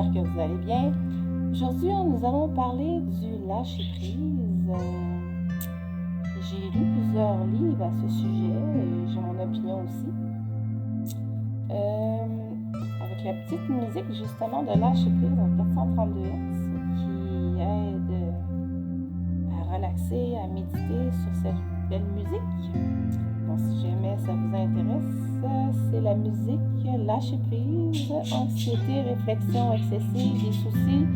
j'espère que vous allez bien. Aujourd'hui, nous allons parler du lâcher-prise. J'ai lu plusieurs livres à ce sujet et j'ai mon opinion aussi. Avec la petite musique justement de lâcher-prise en 432 Hz qui aide à relaxer, à méditer sur cette belle musique. Donc, si jamais ça vous intéresse, c'est la musique lâcher-prise, anxiété, réflexion excessive, des soucis,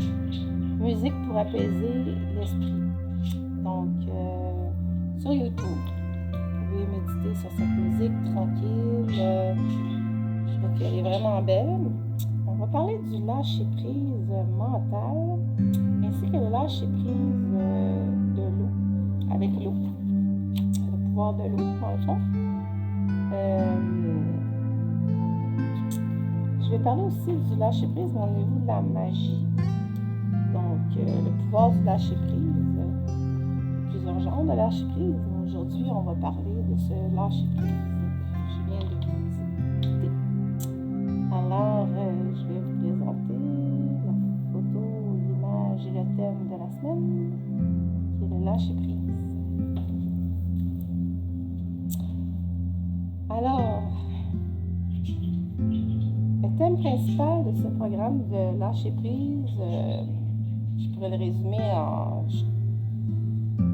musique pour apaiser l'esprit. Donc, sur YouTube, vous pouvez méditer sur cette musique tranquille. Je trouve qu'elle est vraiment belle. On va parler du lâcher-prise mental ainsi que le lâcher-prise de l'eau, avec l'eau. Le pouvoir de l'eau, dans le fond. Je vais parler aussi du lâcher-prise au niveau de la magie. Donc, le pouvoir du lâcher-prise, plusieurs genres de lâcher-prise. Aujourd'hui, on va parler de ce lâcher-prise que je viens de vous dicter. Alors, je vais vous présenter la photo, l'image et le thème de la semaine, qui est le lâcher-prise. Alors, le thème principal de ce programme de lâcher-prise, je pourrais le résumer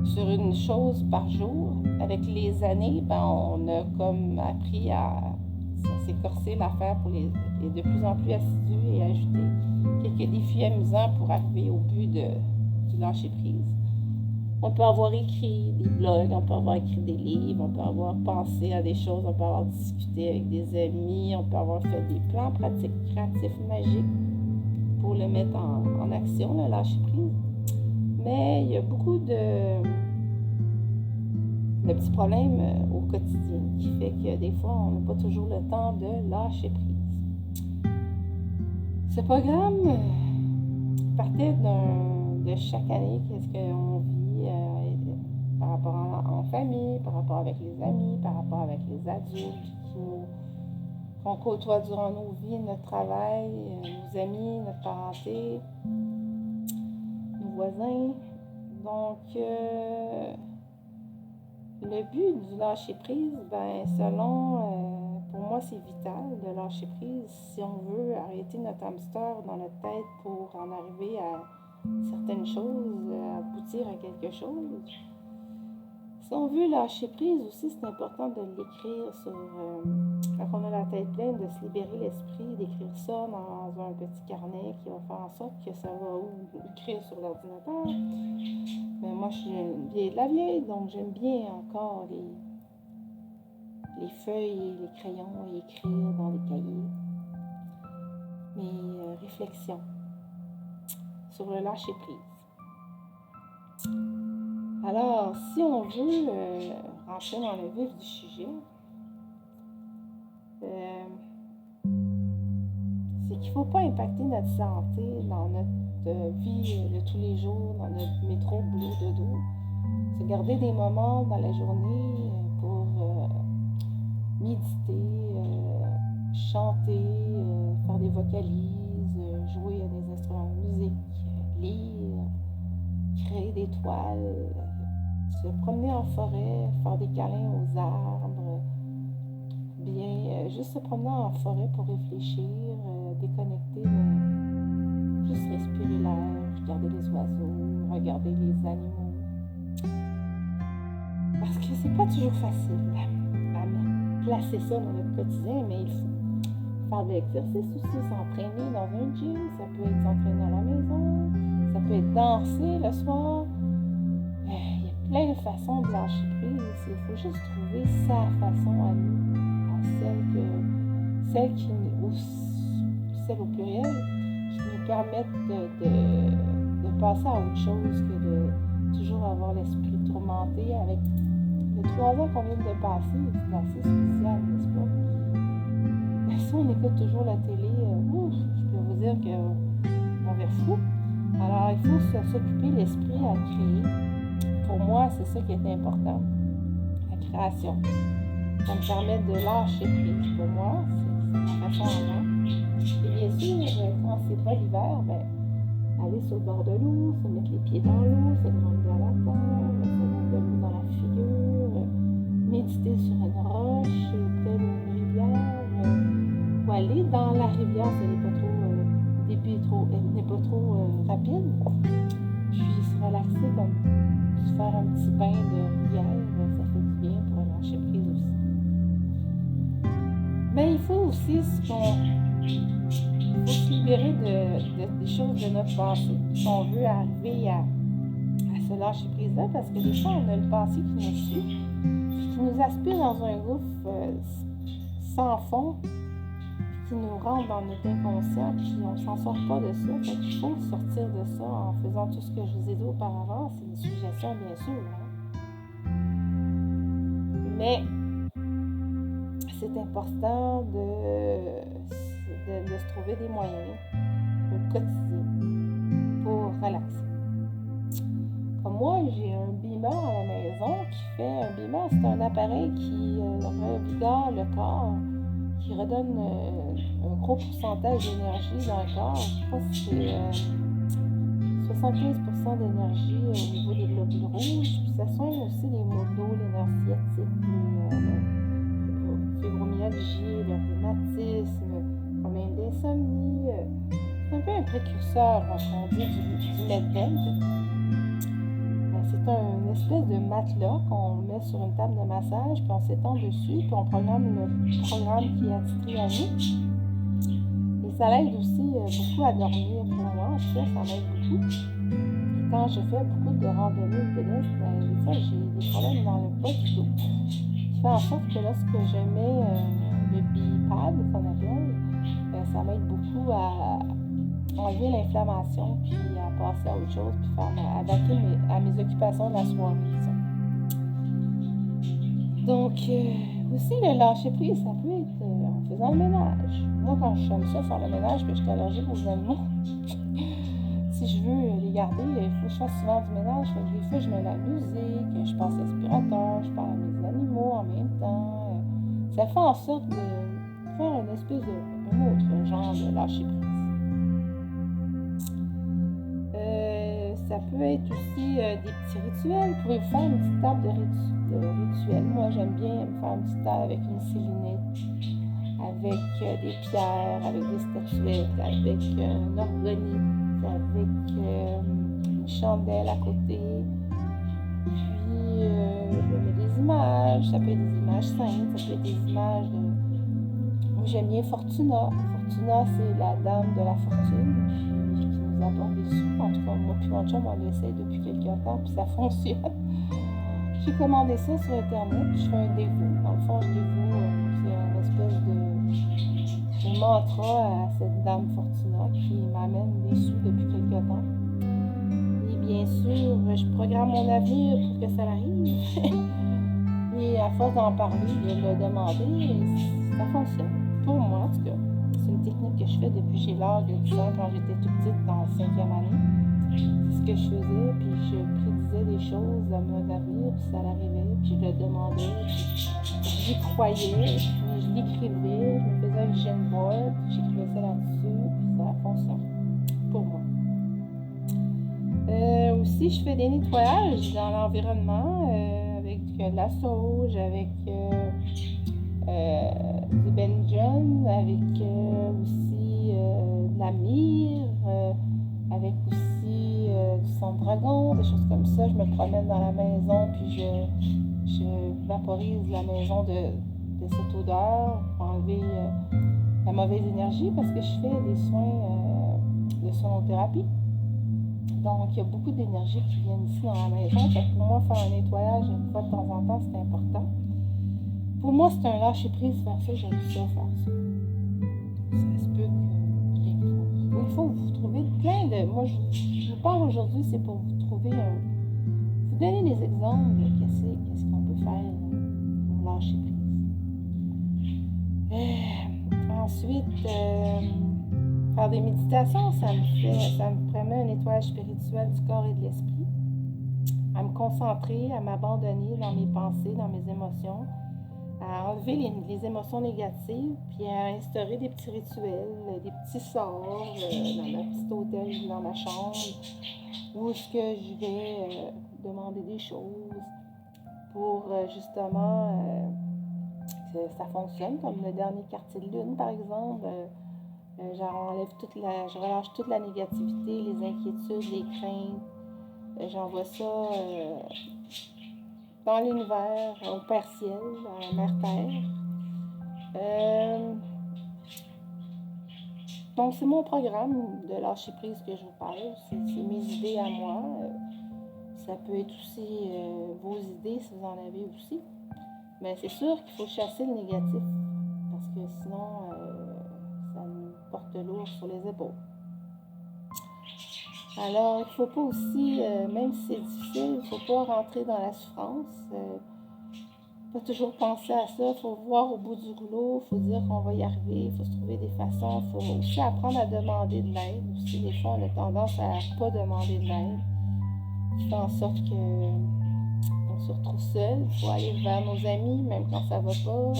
sur une chose par jour. Avec les années, on a comme appris à s'écorcer l'affaire pour les de plus en plus assidus et ajouter quelques défis amusants pour arriver au but du lâcher-prise. On peut avoir écrit des blogs, on peut avoir écrit des livres, on peut avoir pensé à des choses, on peut avoir discuté avec des amis, on peut avoir fait des plans pratiques, créatifs, magiques pour le mettre en action, le lâcher-prise. Mais il y a beaucoup de petits problèmes au quotidien qui fait que des fois, on n'a pas toujours le temps de lâcher prise. Ce programme partait de chaque année, qu'est-ce qu'on vit par rapport en famille, par rapport avec les amis, par rapport avec les adultes qu'on côtoie durant nos vies, notre travail, nos amis, notre parenté, nos voisins. Donc, le but du lâcher-prise, pour moi, c'est vital de lâcher prise si on veut arrêter notre hamster dans notre tête pour en arriver à certaines choses, aboutir à quelque chose. Si on veut lâcher prise aussi, c'est important de l'écrire quand on a la tête pleine, de se libérer l'esprit, d'écrire ça dans un petit carnet qui va faire en sorte que ça va écrire sur l'ordinateur. Mais moi, je suis une vieille de la vieille, donc j'aime bien encore les feuilles et les crayons et écrire dans les cahiers. Mes réflexions sur le lâcher-prise. Alors, si on veut rentrer dans le vif du sujet, c'est qu'il ne faut pas impacter notre santé dans notre vie de tous les jours, dans notre métro, boulot, dodo. C'est garder des moments dans la journée pour méditer, chanter, faire des vocalises, jouer à des instruments de musique, lire, créer des toiles, se promener en forêt, faire des câlins aux arbres, bien juste se promener en forêt pour réfléchir, déconnecter, juste respirer l'air, regarder les oiseaux, regarder les animaux. Parce que c'est pas toujours facile à placer ça dans notre quotidien, mais il faut faire de l'exercice aussi, s'entraîner dans un gym, ça peut être s'entraîner à la maison, ça peut être danser le soir. Il y a plein de façons de lâcher prise. Il faut juste trouver sa façon à nous, celle au pluriel, qui nous permettent de passer à autre chose que de toujours avoir l'esprit tourmenté avec les 3 ans qu'on vient de passer. C'est assez spécial, n'est-ce pas? Mais si on écoute toujours la télé, je peux vous dire qu'on va fou. Alors, il faut s'occuper l'esprit à créer. Pour moi, c'est ça qui est important, la création. Ça me permet de lâcher prise. Pour moi, c'est ma façon à moi. Et bien sûr, quand c'est pas l'hiver, aller sur le bord de l'eau, se mettre les pieds dans l'eau, se grandir à la terre, se mettre de l'eau dans la figure, méditer sur une roche, près d'une rivière, ou aller dans la rivière si elle n'est pas trop, le débit n'est pas trop rapide, puis se relaxer comme se faire un petit bain de rivière, ça fait du bien pour lâcher prise aussi. Mais il faut aussi se libérer des choses de notre passé si on veut arriver à se lâcher prise là, parce que des fois on a le passé qui nous suit, qui nous aspire dans un gouffre sans fond, qui nous rentre dans notre inconscient, puis on ne s'en sort pas de ça. Fait qu'il faut sortir de ça en faisant tout ce que je vous ai dit auparavant. C'est une suggestion bien sûr, mais c'est important de se trouver des moyens au quotidien pour relaxer. Comme moi, j'ai un beamer à la maison qui fait un beamer, c'est un appareil qui revigore le corps, qui redonne un gros pourcentage d'énergie dans le corps. Je crois que c'est 75% d'énergie au niveau des globules rouges, puis ça soigne aussi les maux de dos, les nerfs sciatiques, fibromyalgie, le rhumatisme, problème d'insomnie. C'est un peu un précurseur, on dit, du medbed. C'est une espèce de matelas qu'on met sur une table de massage, puis on s'étend dessus, puis on programme le programme qui est attitré à nous. Et ça l'aide aussi beaucoup à dormir pour moi. En tout cas, ça m'aide beaucoup. Et quand je fais beaucoup de randonnées pédestres, des fois, j'ai des problèmes dans le bas du dos. Qui fait en sorte que lorsque je mets le bipad, qu'on appelle, ça m'aide beaucoup à enlever l'inflammation, puis à passer à autre chose, puis à vaquer à mes occupations de la soirée. Donc, aussi le lâcher prise, ça peut être en faisant le ménage. Moi, quand j'aime ça, faire le ménage, puis je suis allergique aux animaux, si je veux les garder, il faut que je fasse souvent du ménage. Fait que des fois, je mets la musique, je passe l'aspirateur, je parle à mes animaux en même temps. Ça fait en sorte de faire une espèce d'un autre genre de lâcher prise. Ça peut être aussi des petits rituels. Vous pouvez vous faire une petite table de rituels. Moi, j'aime bien me faire une petite table avec une sélénite, avec des pierres, avec des statuettes, avec un organite, avec une chandelle à côté. Puis, je mets des images. Ça peut être des images saintes, ça peut être des images de... Moi, j'aime bien Fortuna. Fortuna, c'est la dame de la fortune. Apporte des sous. En tout cas, moi puis mon chum, on l'essaie depuis quelques temps, puis ça fonctionne. J'ai commandé ça sur Internet, puis je fais un dévot. Dans le fond, je dévoue, c'est une espèce de mantra à cette dame Fortuna qui m'amène des sous depuis quelques temps. Et bien sûr, je programme mon avenir pour que ça arrive. Et à force d'en parler, de le demander, ça fonctionne. Pour moi, en tout cas. C'est une technique que je fais depuis j'ai l'âge de 10 ans, quand j'étais toute petite dans la 5e année. C'est ce que je faisais, puis je prédisais des choses à mon avenir, puis ça arrivait, puis je le demandais, puis j'y croyais, puis je l'écrivais, je me faisais un vision board, puis j'écrivais ça là-dessus, puis ça fonctionne pour moi. Aussi, je fais des nettoyages dans l'environnement avec de la sauge, avec du benjon, avec aussi de la myrrhe, avec aussi du sang de dragon, des choses comme ça. Je me promène dans la maison, puis je vaporise la maison de cette odeur pour enlever la mauvaise énergie, parce que je fais des soins de sonothérapie. Donc, il y a beaucoup d'énergie qui vient ici dans la maison. Fait que pour moi, faire un nettoyage une fois de temps en temps, c'est important. Pour moi, c'est un lâcher-prise faire ça, j'aime ça faire ça. Ça se peut que il faut vous trouver plein de... Moi, je vous parle aujourd'hui, c'est pour vous trouver vous donner des exemples de qu'est-ce qu'on peut faire pour lâcher prise. Ensuite, faire des méditations, ça me permet un nettoyage spirituel du corps et de l'esprit. À me concentrer, à m'abandonner dans mes pensées, dans mes émotions, à enlever les émotions négatives, puis à instaurer des petits rituels, des petits sorts dans ma petite hôtel, dans ma chambre, où est-ce que je vais demander des choses pour justement que ça fonctionne, comme le dernier quartier de lune, par exemple. Je relâche toute la négativité, les inquiétudes, les craintes. J'envoie ça dans l'univers, au Père Ciel, à la Mère Terre. Donc, c'est mon programme de lâcher prise que je vous parle. C'est mes idées à moi. Ça peut être aussi vos idées si vous en avez aussi. Mais c'est sûr qu'il faut chasser le négatif. Parce que sinon, ça nous porte lourd sur les épaules. Alors, il ne faut pas aussi, même si c'est difficile, il ne faut pas rentrer dans la souffrance. Pas toujours penser à ça, il faut voir au bout du rouleau, il faut dire qu'on va y arriver, il faut se trouver des façons, il faut aussi apprendre à demander de l'aide. Aussi, des fois, on a tendance à ne pas demander de l'aide, qui fait en sorte qu'on se retrouve seul. Il faut aller vers nos amis, même quand ça ne va pas.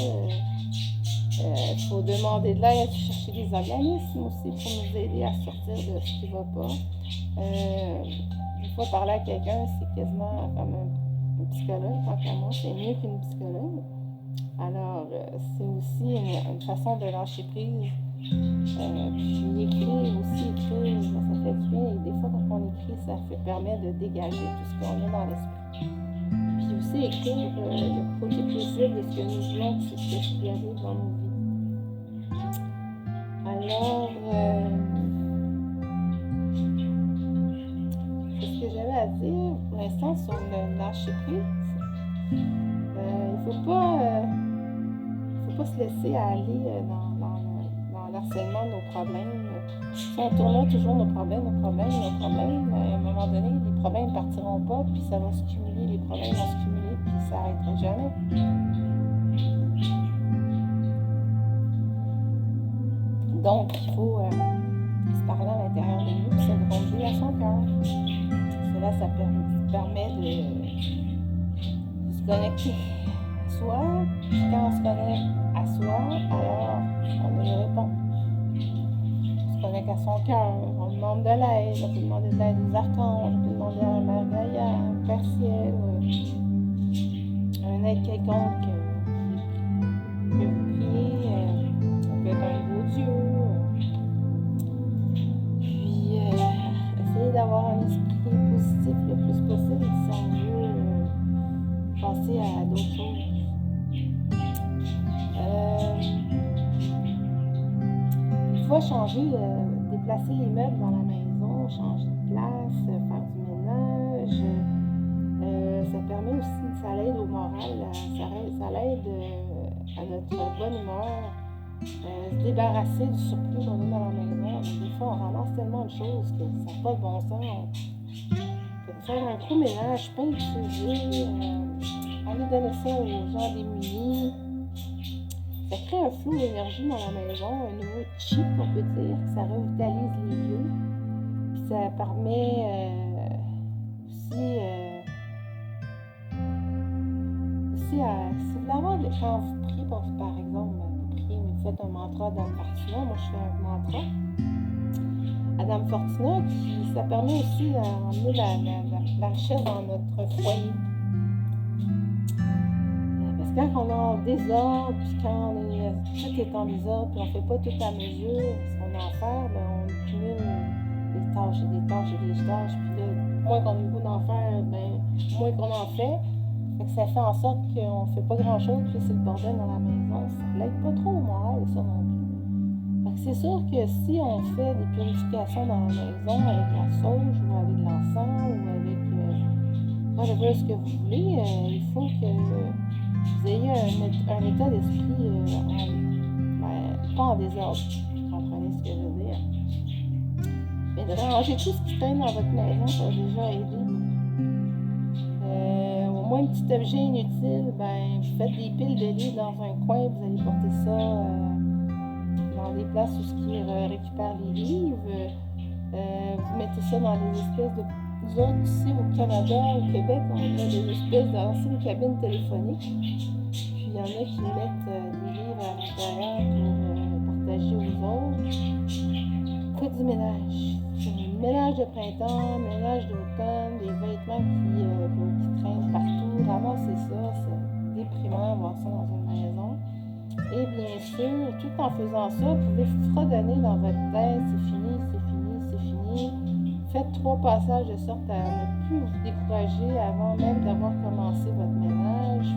Il faut demander de l'aide, chercher des organismes aussi pour nous aider à sortir de ce qui ne va pas. Des fois, parler à quelqu'un, c'est quasiment comme un psychologue, tant qu'à moi, c'est mieux qu'une psychologue. Alors, c'est aussi une façon de lâcher prise. Puis écrire aussi, ça fait du bien. Et des fois, quand on écrit, ça permet de dégager tout ce qu'on a dans l'esprit. Puis aussi écrire le côté possible de ce que nous voulons, c'est ce qui arrive dans nos vies. Alors, c'est ce que j'avais à dire pour l'instant sur le lâcher prise. Il ne faut pas se laisser aller dans l'harcèlement de nos problèmes. Si on tourne toujours nos problèmes, à un moment donné, les problèmes ne partiront pas, puis ça va se cumuler, les problèmes vont se cumuler, puis ça n'arrêtera jamais. Donc, il faut se parler à l'intérieur de nous, puis se grandir à son cœur. Cela, ça permet de se connecter à soi. Puis quand on se connecte à soi, alors on a les réponses. On se connecte à son cœur, on demande de l'aide, on peut demander de l'aide aux archanges, on peut demander à la Mère Gaïa, au Père Ciel, un aide quelconque que vous priez, ça peut être un beau Dieu. Puis, essayez d'avoir un esprit positif le plus possible si on veut passer à d'autres choses. Il faut changer, déplacer les meubles dans la maison, changer de place, faire du ménage. Ça permet aussi, ça l'aide au moral, ça l'aide à notre bonne humeur. Se débarrasser du surplus qu'on a dans la maison. Des fois, on ramasse tellement de choses que ça n'a pas de bon sens. On peut faire un gros ménage, peinturer, aller donner ça aux gens démunis. Ça crée un flot d'énergie dans la maison, un nouveau chi, on peut dire. Ça revitalise les lieux. Puis ça permet aussi si vous voulez quand vous priez, par exemple, vous priez, vous faites un mantra d'Adam Fortuna. Moi, je fais un mantra Adam Fortuna, qui ça permet aussi d'emmener la richesse dans notre foyer. Parce que quand on est en désordre, puis quand tout est en désordre, puis on ne fait pas tout à mesure, ce qu'on a à faire, ben, on cumule des tâches et des tâches et des tâches, puis là, moins qu'on a le goût d'en faire, ben, moins qu'on en fait. Ça fait en sorte qu'on ne fait pas grand-chose, puis c'est le bordel dans la maison. Ça l'aide pas trop au moral, ça non plus. Fait que c'est sûr que si on fait des purifications dans la maison avec la sauge ou avec l'encens ou avec whatever ce que vous voulez, il faut que vous ayez un état d'esprit pas en désordre. Vous comprenez ce que je veux dire? Mais de ranger tout ce qui traîne dans votre maison, ça va déjà aider. Au moins un petit objet inutile, ben, vous faites des piles de livres dans un coin, vous allez porter ça dans des places où ce qui récupère les livres. Vous mettez ça dans des espèces de... Nous autres, ici au Canada, au Québec, on a des espèces d'anciennes cabines téléphoniques. Puis il y en a qui mettent des livres à l'intérieur pour partager aux autres. Faites du ménage. Ménage de printemps, ménage d'automne, des vêtements qui traînent partout. Ramassez ça, c'est déprimant voir ça dans une maison. Et bien sûr, tout en faisant ça, vous pouvez fredonner dans votre tête, c'est fini, c'est fini, c'est fini. Faites 3 passages de sorte à ne plus vous décourager avant même d'avoir commencé votre ménage.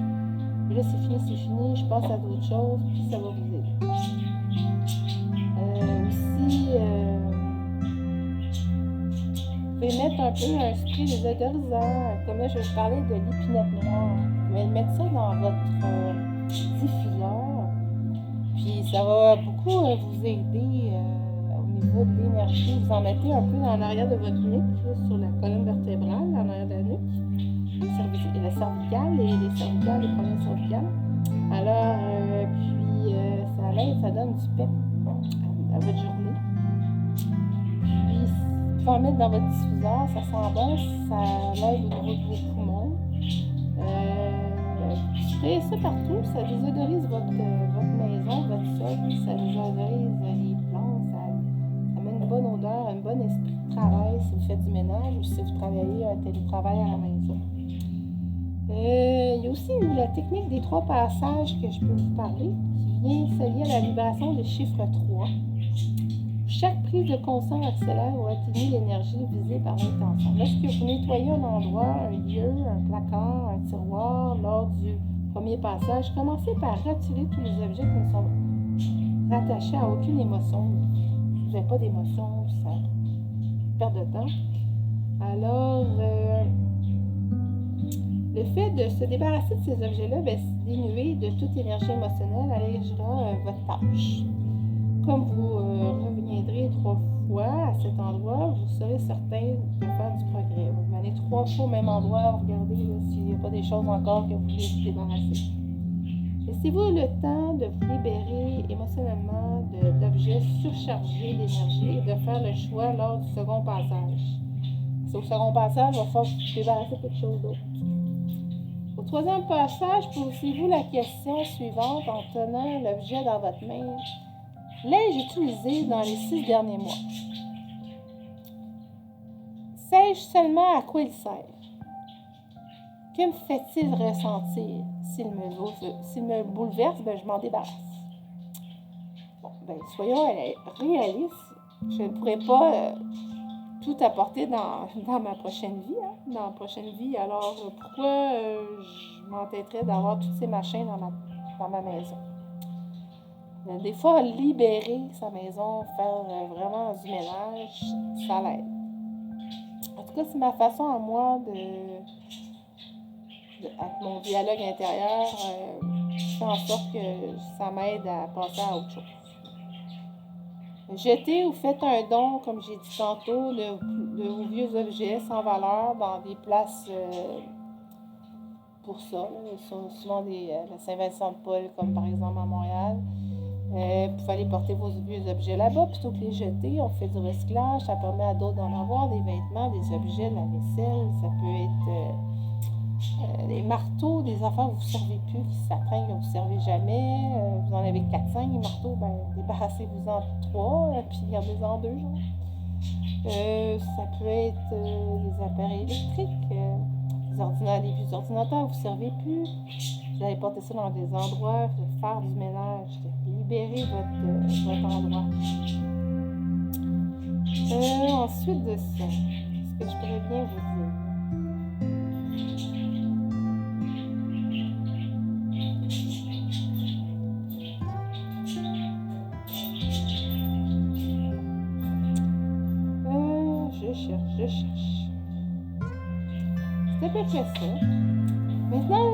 Et là, c'est fini, je passe à d'autres choses, puis ça va vous aider. Aussi, vous pouvez mettre un peu un spray désodorisant, comme là, je vais vous parler de l'épinette noire. Vous pouvez mettre ça dans votre diffuseur, puis ça va beaucoup vous aider au niveau de l'énergie. Vous en mettez un peu dans l'arrière de votre nuque, là, sur la colonne vertébrale, en arrière de la nuque, la cervicale, les cervicales, les poignées cervicales. Alors, ça l'aide, ça donne du pep à votre journée. Puis, vous pouvez en mettre dans votre diffuseur, ça sent bon, ça l'aide au niveau de vos poumons. Sprayez ça partout, ça désodorise votre maison, votre sol, ça désodorise les plantes, ça met une bonne odeur, un bon esprit de travail si vous faites du ménage ou si vous travaillez un télétravail à la maison. Il y a aussi la technique des 3 passages que je peux vous parler, qui vient s'allier à la vibration du chiffre 3. Chaque prise de conscience accélère ou atténue l'énergie visée par l'intention. Lorsque vous nettoyez un endroit, un lieu, un placard, un tiroir, lors du premier passage, commencez par retirer tous les objets qui ne sont rattachés à aucune émotion. Vous n'avez pas d'émotion, ça perd de temps. Alors, le fait de se débarrasser de ces objets-là, dénués de toute énergie émotionnelle, allégera votre tâche. Comme vous reviendrez 3 fois à cet endroit, vous serez certain de faire du progrès. Vous allez 3 fois au même endroit, regardez s'il n'y a pas des choses encore que vous voulez vous débarrasser. Laissez-vous le temps de vous libérer émotionnellement d'objets surchargés d'énergie et de faire le choix lors du second passage. Au second passage, il va falloir vous débarrasser de quelque chose d'autre. Au 3e passage, posez-vous la question suivante en tenant l'objet dans votre main. L'ai-je utilisé dans les 6 derniers mois? Sais-je seulement à quoi il sert? Que me fait-il ressentir? S'il me bouleverse, je m'en débarrasse. Bon, soyons réalistes. Je ne pourrais pas tout apporter dans ma prochaine vie. Dans la prochaine vie, alors pourquoi je m'entêterais d'avoir tous ces machins dans ma maison? Des fois, libérer sa maison, faire vraiment du ménage, ça l'aide. En tout cas, c'est ma façon à moi avec mon dialogue intérieur, je fais en sorte que ça m'aide à passer à autre chose. Jetez ou faites un don, comme j'ai dit tantôt, de vos vieux objets sans valeur dans des places pour ça. Là. Souvent la Saint-Vincent-de-Paul, comme par exemple à Montréal. Vous pouvez aller porter vos vieux objets là-bas plutôt que les jeter. On fait du recyclage, ça permet à d'autres d'en avoir, des vêtements, des objets, de la vaisselle. Ça peut être des marteaux, des affaires que vous ne servez plus, qui s'apprennent que vous ne servez jamais. Vous en avez 4-5 marteaux, débarrassez-vous-en 3, puis gardez-en 2. Ça peut être des appareils électriques, des vieux ordinateurs que vous ne servez plus. Vous allez porter ça dans des endroits, faire du ménage, libérer votre endroit. Ensuite de ça, ce que je pourrais bien vous dire. Je cherche. C'est à peu près ça. Maintenant,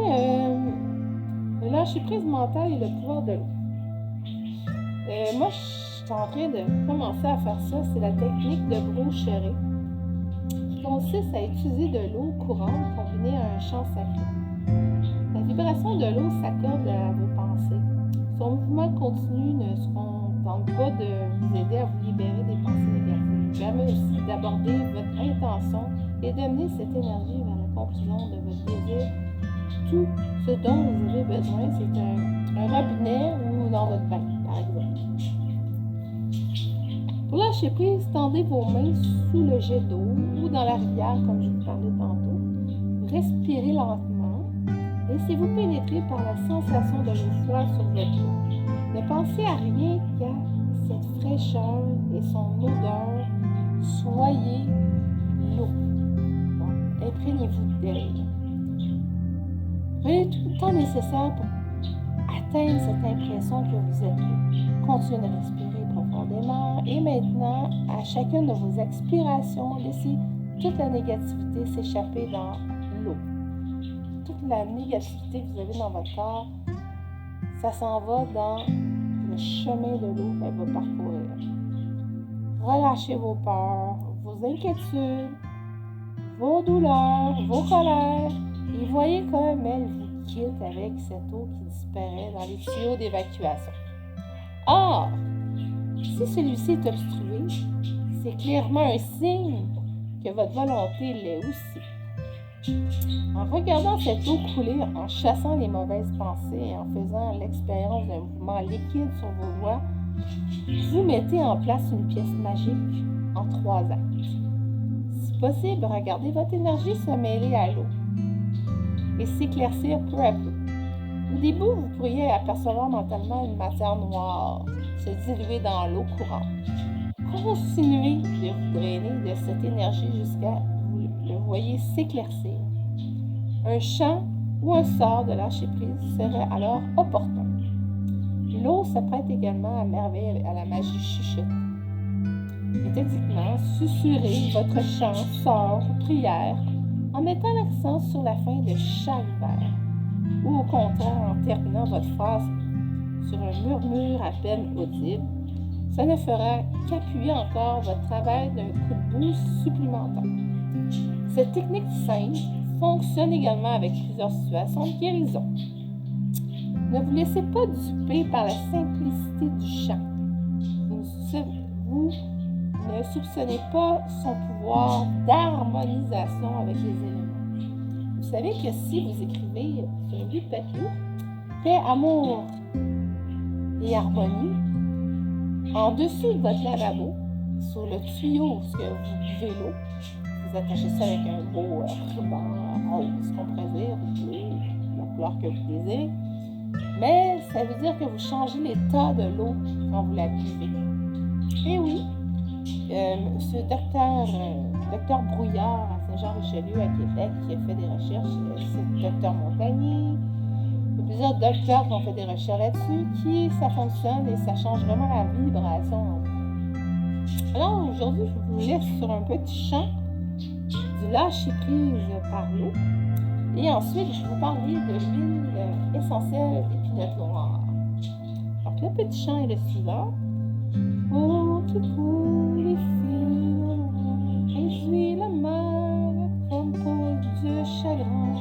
le lâcher-prise mental et le pouvoir de l'eau. Moi, je suis en train de commencer à faire ça. C'est la technique de Brocheret, qui consiste à utiliser de l'eau courante combinée à un chant sacré. La vibration de l'eau s'accorde à vos pensées. Son mouvement continu ne se contente pas de vous aider à vous libérer des pensées négatives. Il permet aussi d'aborder votre intention et d'amener cette énergie vers la conclusion de votre désir tout ce dont vous avez besoin. C'est un robinet ou dans votre bain, par exemple. Pour lâcher prise, tendez vos mains sous le jet d'eau ou dans la rivière, comme je vous parlais tantôt. Respirez lentement. Laissez-vous pénétrer par la sensation de l'eau froide sur votre peau. Ne pensez à rien qu'à cette fraîcheur et son odeur. Soyez l'eau. Bon, imprégnez-vous d'elle. Prenez tout le temps nécessaire pour atteindre cette impression que vous êtes l'eau. Continuez de respirer profondément et maintenant, à chacune de vos expirations, laissez toute la négativité s'échapper dans l'eau. Toute la négativité que vous avez dans votre corps, ça s'en va dans le chemin de l'eau qu'elle va parcourir. Relâchez vos peurs, vos inquiétudes, vos douleurs, vos colères et voyez comme elle vous quitte avec cette eau qui disparaît dans les tuyaux d'évacuation. Or, si celui-ci est obstrué, c'est clairement un signe que votre volonté l'est aussi. En regardant cette eau couler, en chassant les mauvaises pensées et en faisant l'expérience d'un mouvement liquide sur vos doigts, vous mettez en place une pièce magique en 3 actes. Si possible, regardez votre énergie se mêler à l'eau et s'éclaircir peu à peu. Au début, vous pourriez apercevoir mentalement une matière noire se diluer dans l'eau courante. Continuez de vous drainer de cette énergie jusqu'à ce que vous le voyez s'éclaircir. Un chant ou un sort de lâcher prise serait alors opportun. L'eau se prête également à merveille à la magie chuchote. Méthodiquement, susurrez votre chant, sort ou prière en mettant l'accent sur la fin de chaque vers, ou au contraire en terminant votre phrase sur un murmure à peine audible. Ça ne fera qu'appuyer encore votre travail d'un coup de boost supplémentaire. Cette technique simple fonctionne également avec plusieurs situations de guérison. Ne vous laissez pas duper par la simplicité du chant. Vous ne soupçonnez pas son pouvoir d'harmonisation avec les éléments. Vous savez que si vous écrivez sur un bout de papier « Paix, amour et harmonie », en dessous de votre lavabo, sur le tuyau où vous buvez l'eau, vous attachez ça avec un beau ruban rose qu'on pourrait dire, bleu, la couleur que vous désirez. Mais ça veut dire que vous changez l'état de l'eau quand vous la buvez. Et oui, ce docteur Brouillard à Saint-Jean-Richelieu à Québec qui a fait des recherches, c'est le docteur Montagnier. Il y a plusieurs docteurs qui ont fait des recherches là-dessus, ça fonctionne et ça change vraiment la vibration en vous. Alors aujourd'hui, je vous laisse sur un petit chant du lâcher-prise par l'eau. Et ensuite, je vais vous parler de l'huile essentielle d'épinette noire. Donc, le petit chant est le suivant. Eau qui coule et file, réduit la mer comme peau de chagrin.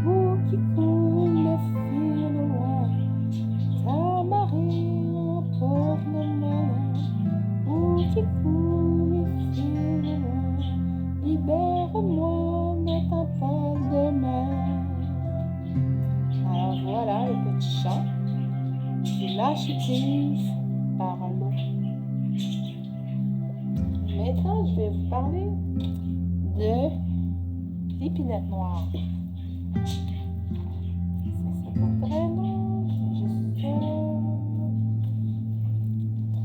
Eau qui coule et file loin, ta marée emporte le malin. Eau qui coule et file loin, libère-moi, n'attends pas demain. Alors voilà le petit chant du lâcher-prise par l'eau. Maintenant, je vais vous parler de l'épinette noire. Ça sera pas très long, je vais juste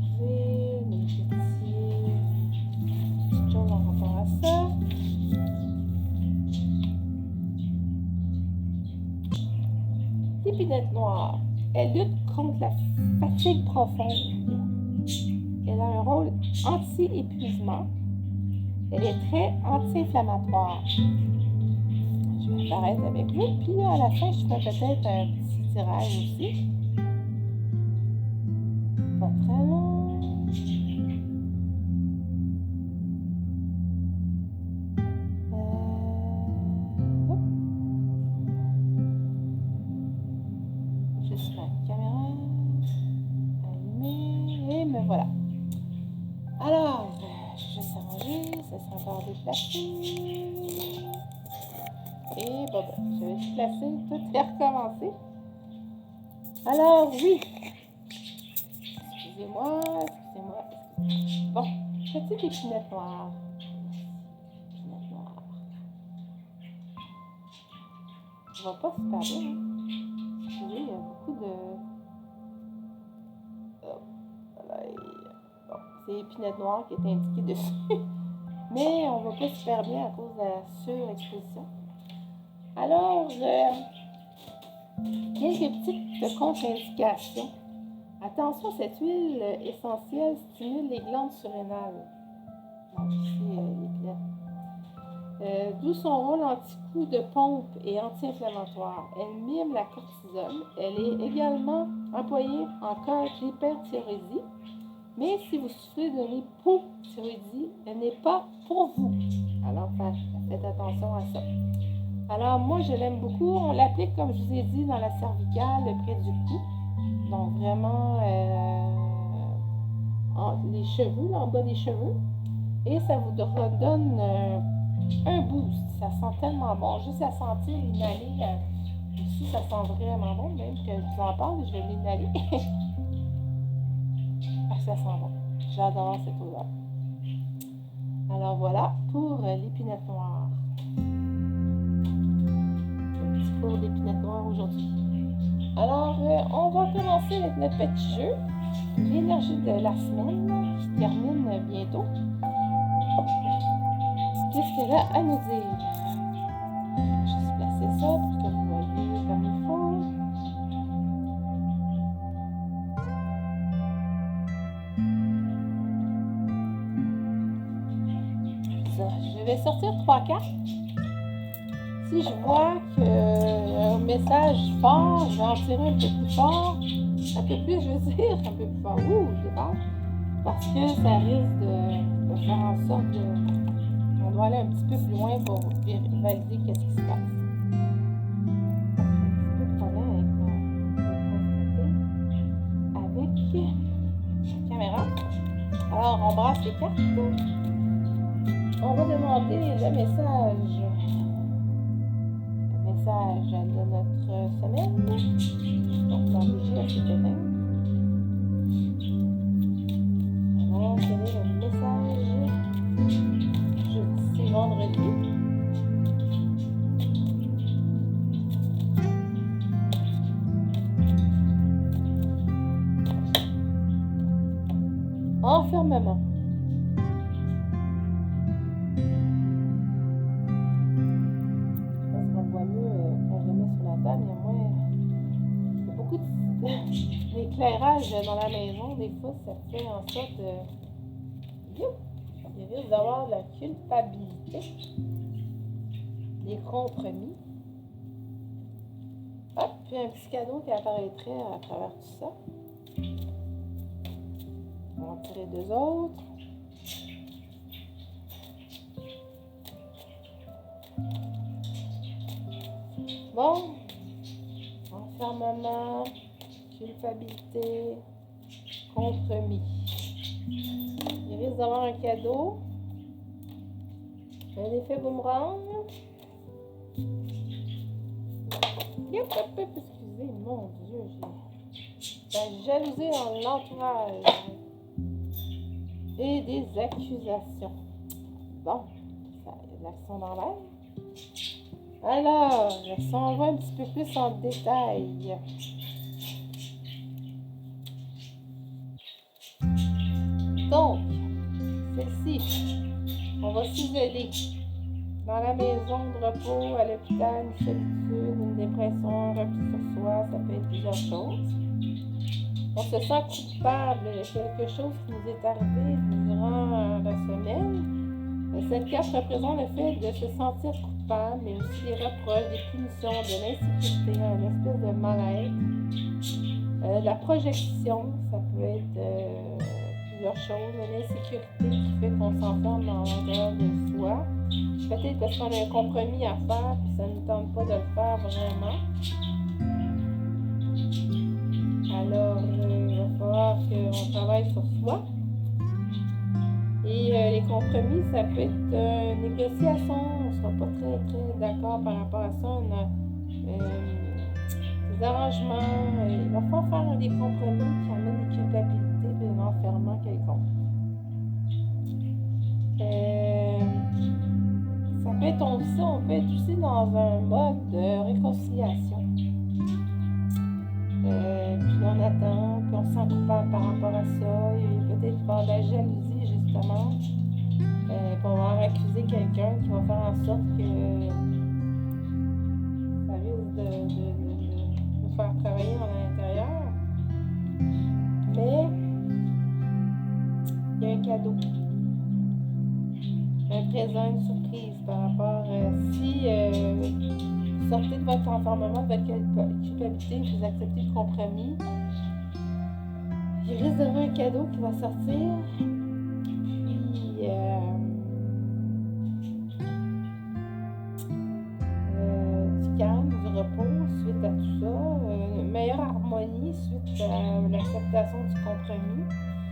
trouver les petites choses en rapport à ça. L'épinette noire, elle lutte contre la fatigue profonde. Elle a un rôle anti-épuisement. Elle est très anti-inflammatoire. Je vais apparaître avec vous, puis à la fin, je ferai peut-être un petit tirage aussi. Pas très long. Juste ma caméra allumée, et me voilà. Alors, je vais juste arranger, ça sera encore déplacé. Et bon, ben, je vais tout placer, tout est recommencé. Alors, oui. Excusez-moi. Bon, petite épinette noire. Épinette noire. Ça va pas super bien, hein? Excusez, il y a beaucoup de... Oh, voilà. Bon, c'est épinette noire qui est indiquée dessus. Mais on va pas super bien à cause de la surexposition. Alors, quelques petites contre-indications. Attention, cette huile essentielle stimule les glandes surrénales. Donc ici, l'épinette. D'où son rôle anti-coup de pompe et anti-inflammatoire. Elle mime la cortisone. Elle est également employée en cas d'hyperthyroïdie. Mais si vous souffrez d'une hypothyroïdie, elle n'est pas pour vous. Alors, faites attention à ça. Alors, moi, je l'aime beaucoup. On l'applique, comme je vous ai dit, dans la cervicale, près du cou. Donc, vraiment, les cheveux, là, en bas des cheveux. Et ça vous redonne un boost. Ça sent tellement bon. Juste à sentir l'inhaler. Ici, ça sent vraiment bon. Même que je vous en parle, je vais l'inhaler. Ça sent bon. J'adore cette odeur. Alors, voilà pour l'épinette noire. Un petit cours d'épinette noire aujourd'hui. Alors, on va commencer avec notre petit jeu. L'énergie de la semaine qui termine bientôt. Qu'est-ce qu'elle a à nous dire? Je vais juste placer ça pour que vous voyez comme il faut. Ça, je vais sortir 3 cartes. Si je vois qu'un message fort, je vais en tirer un peu plus fort. Un peu plus, je veux dire, un peu plus fort. C'est bon. Parce que ça risque de faire en sorte on doit aller un petit peu plus loin pour valider qu'est-ce qui se passe. Un petit peu de problème avec la caméra. Alors, on brasse les cartes. On va demander le message de notre semaine. Donc, la bougie a s'éteint. Alors, quel est le message? C'est vendredi. Enfermement. L'éclairage dans la maison, des fois, ça fait en sorte de... Il risque d'avoir de la culpabilité, des compromis. Hop, puis un petit cadeau qui apparaîtrait à travers tout ça. On va en tirer 2 autres. Bon, enfermement, culpabilité, compromis. Il risque d'avoir un cadeau. Un effet boomerang. Excusez, mon Dieu, j'ai la jalousie dans l'entourage. Et des accusations. Bon, ça y a de l'action dans l'air. Alors, si on va un petit peu plus en détail. Donc, celle-ci, on va s'isoler dans la maison de repos, à l'hôpital, une solitude, une dépression, un repli sur soi, ça peut être plusieurs choses. On se sent coupable de quelque chose qui nous est arrivé durant la semaine. Cette carte représente le fait de se sentir coupable, mais aussi des reproches, des punitions, de l'insécurité, une espèce de mal-être. La projection, ça peut être plusieurs choses. L'insécurité qui fait qu'on s'enferme dans l'intérieur de soi. Peut-être parce qu'on a un compromis à faire, puis ça ne nous tente pas de le faire vraiment. Alors, il va falloir qu'on travaille sur soi. Et les compromis, ça peut être une négociation. On ne sera pas très, très d'accord par rapport à ça. On a des arrangements. Il va falloir faire des compromis qui amènent des culpabilités et un enfermement quelconque. Ça peut être aussi, on peut être aussi dans un mode de réconciliation. Puis on attend, puis on se sent coupable par rapport à ça. Et peut-être par la jalousie, justement. Pour avoir accusé quelqu'un qui va faire en sorte que ça risque de faire travailler à l'intérieur. Mais il y a un cadeau. Un présent, une surprise par rapport si vous sortez de votre enfermement, de votre culpabilité, vous acceptez le compromis, il risque d'avoir un cadeau qui va sortir. Puis du calme, du repos suite à tout ça, une meilleure harmonie suite à l'acceptation du compromis.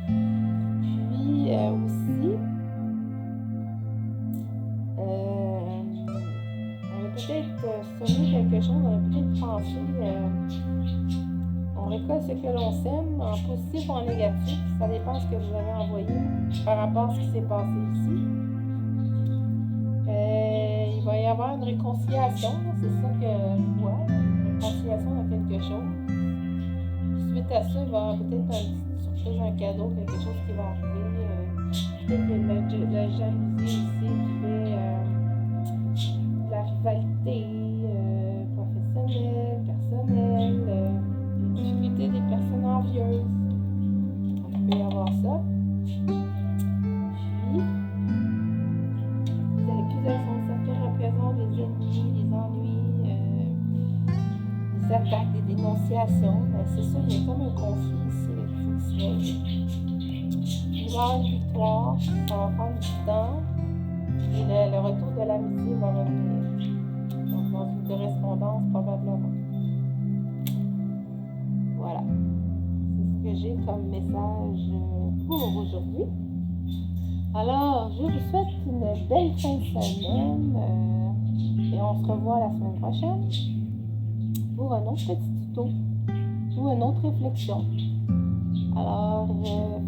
Puis aussi, on a peut-être sonné quelque chose, on a peut-être pensé, on récolte ce que l'on sème, en positif ou en négatif, ça dépend de ce que vous avez envoyé par rapport à ce qui s'est passé ici. Il va y avoir une réconciliation, c'est ça que je vois, une réconciliation dans quelque chose. Suite à ça, il va y avoir peut-être une petite surprise, un cadeau, quelque chose qui va arriver. Peut-être que la jalousie ici qui fait de la rivalité professionnelle, personnelle, les difficultés des personnes envieuses. Donc, il peut y avoir ça. Puis, les accusations, ça représente les ennemis, les ennuis, les attaques, les dénonciations. C'est ça, il y a comme un conflit ici qu'il faut qu'il se règle. Il va y avoir une victoire, ça va prendre du temps, et le retour de l'amitié va revenir. Donc, dans une correspondance, probablement. Voilà. C'est ce que j'ai comme message pour aujourd'hui. Alors, je vous souhaite une belle fin de semaine et on se revoit la semaine prochaine pour un autre petit tuto ou une autre réflexion. Alors,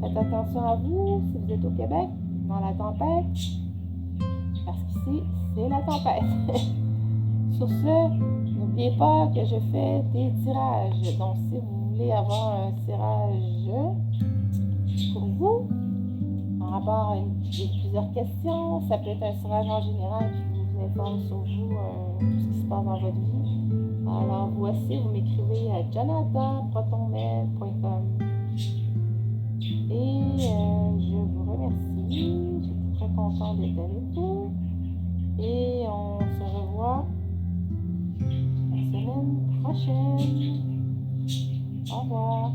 faites attention à vous si vous êtes au Québec, dans la tempête, parce qu'ici, c'est la tempête. Sur ce, n'oubliez pas que je fais des tirages. Donc, si vous voulez avoir un tirage pour vous, en rapport à plusieurs questions, ça peut être un tirage en général qui vous informe sur vous, tout ce qui se passe dans votre vie. Alors, voici, vous m'écrivez à jonathan@protonmail.com. Et je vous remercie. J'étais très contente d'être avec vous. Et on se revoit la semaine prochaine. Au revoir.